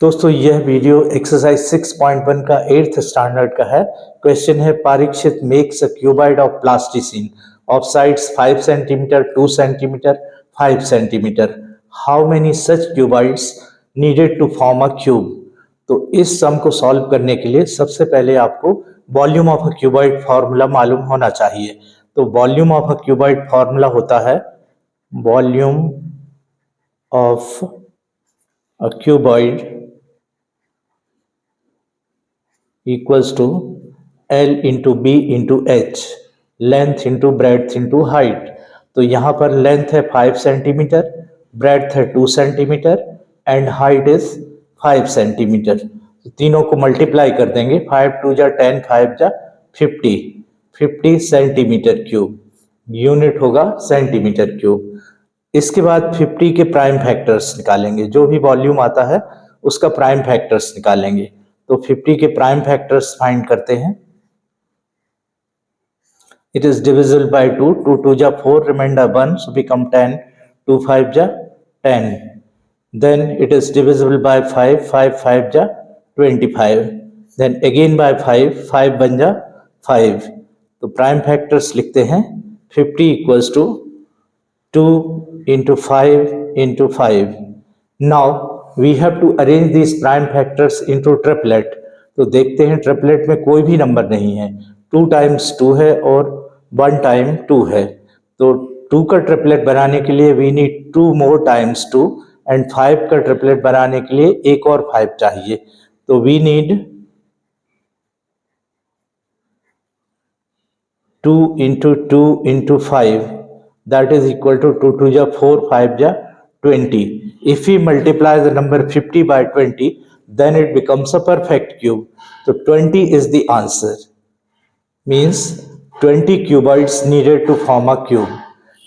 दोस्तों यह video exercise 6.1 का 8th स्टैंडर्ड का है। क्वेश्चन है Parikshit makes a cuboid of plasticine of sides 5 centimetre 2 centimetre 5 centimetre. How many such cuboids needed to form a cube. तो इस सम को सॉल्व करने के लिए सबसे पहले आपको volume of a cuboid formula मालूम होना चाहिए। तो volume of a cuboid formula होता है volume of a cuboid equals to L into B into H, length into breadth into height. तो यहाँ पर लेंथ है 5 सेंटीमीटर, ब्रेड्थ है 2 centimetre and height is 5 centimetre. तो तीनों को मल्टीप्लाई कर देंगे, 5 2 जा 10, 5 जा 50 सेंटीमीटर क्यूब। यूनिट होगा सेंटीमीटर क्यूब। इसके बाद 50 के प्राइम फैक्टर्स निकालेंगे, जो भी वॉल्यूम आता है उसका प्राइम फैक्टर्स निकालेंगे। तो 50 के प्राइम फैक्टर्स फाइंड करते हैं। इट इज डिविजिबल बाय 2, 2 2 जा 4, रिमाइंडर 1, सो बिकम 10, 2 5 जा 10। Then it is divisible by 5, 5 5 जा 25। देन अगेन बाय 5, 5 1 जा 5। तो प्राइम फैक्टर्स लिखते हैं 50 equals to 2 into 5 into 5. Now we have to arrange these prime factors into triplet. तो देखते हैं ट्रिपलेट में कोई भी नंबर नहीं है, 2 times 2 है और 1 time 2 है। तो 2 का ट्रिपलेट बनाने के लिए we need 2 more times 2 and 5 का ट्रिपलेट बनाने के लिए एक और 5 चाहिए। तो we need 2 into 2 into 5, that is equal to 2 2 ja 4, 5 ja 20. If we multiply the number 50 by 20, then it becomes a perfect cube. So 20 is the answer. Means 20 cuboids needed to form a cube.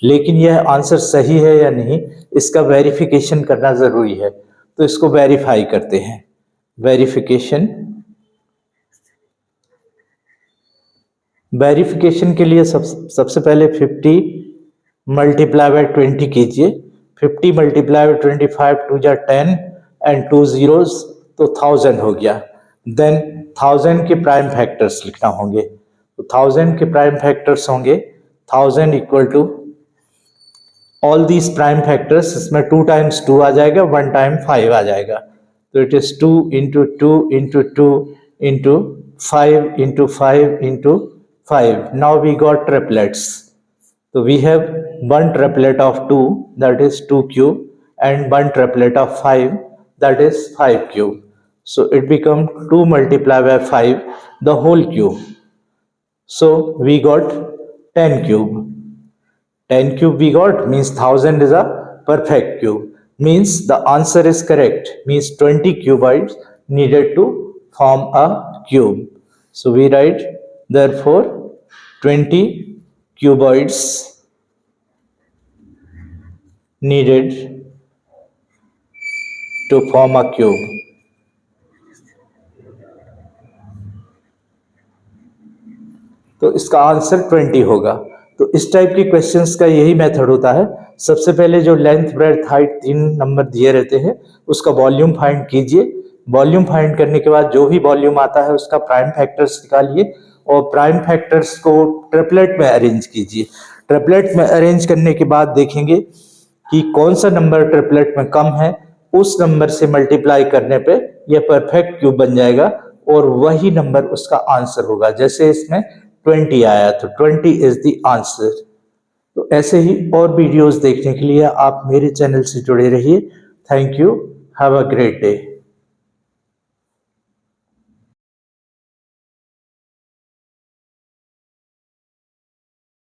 लेकिन यह answer सही है या नहीं, इसका verification करना जरूरी है। तो इसको वेरीफाई करते हैं। वेरिफिकेशन के लिए सबसे पहले 50 मल्टीप्लाई बाय 20 कीजिए। 50 मल्टीप्लाई बाय 25, 2 जा 10 एंड 2 zeros, तो 1000 हो गया। देन 1000 के प्राइम फैक्टर्स लिखना होंगे। तो 1000 के प्राइम फैक्टर्स होंगे 1000 equal to all these prime factors. इसमें 2 times 2 आ जाएगा, 1 time 5 आ जाएगा। तो it is 2 into 2 into 2 into 5 into 5 into 5. Now we got triplets. So we have one triplet of 2, that is 2 cube, and one triplet of 5, that is 5 cube. So it becomes 2 multiplied by 5, the whole cube. So we got 10 cube. 10 cube we got, means 1000 is a perfect cube. Means the answer is correct. Means 20 cuboids needed to form a cube. So we write therefore 20 cuboids needed to form a cube. तो इसका answer 20 होगा। तो इस type के questions का यही method होता है। सबसे पहले जो लेंथ ब्रेड्थ हाइट 3 नंबर दिए रहते हैं उसका वॉल्यूम फाइंड कीजिए। वॉल्यूम फाइंड करने के बाद जो भी वॉल्यूम आता है उसका प्राइम फैक्टर्स निकालिए और प्राइम फैक्टर्स को ट्रिपलेट में अरेंज कीजिए। ट्रिपलेट में अरेंज करने के बाद देखेंगे कि कौन सा नंबर ट्रिपलेट में कम है, उस नंबर से मल्टीप्लाई करने पे यह परफेक्ट क्यूब बन जाएगा और वही नंबर उसका आंसर होगा। जैसे इसमें 20 आया तो 20 इज द आंसर। तो ऐसे ही और वीडियोस देखने के लिए आप मेरे चैनल से जुड़े रहिए। Thank you, have a great day.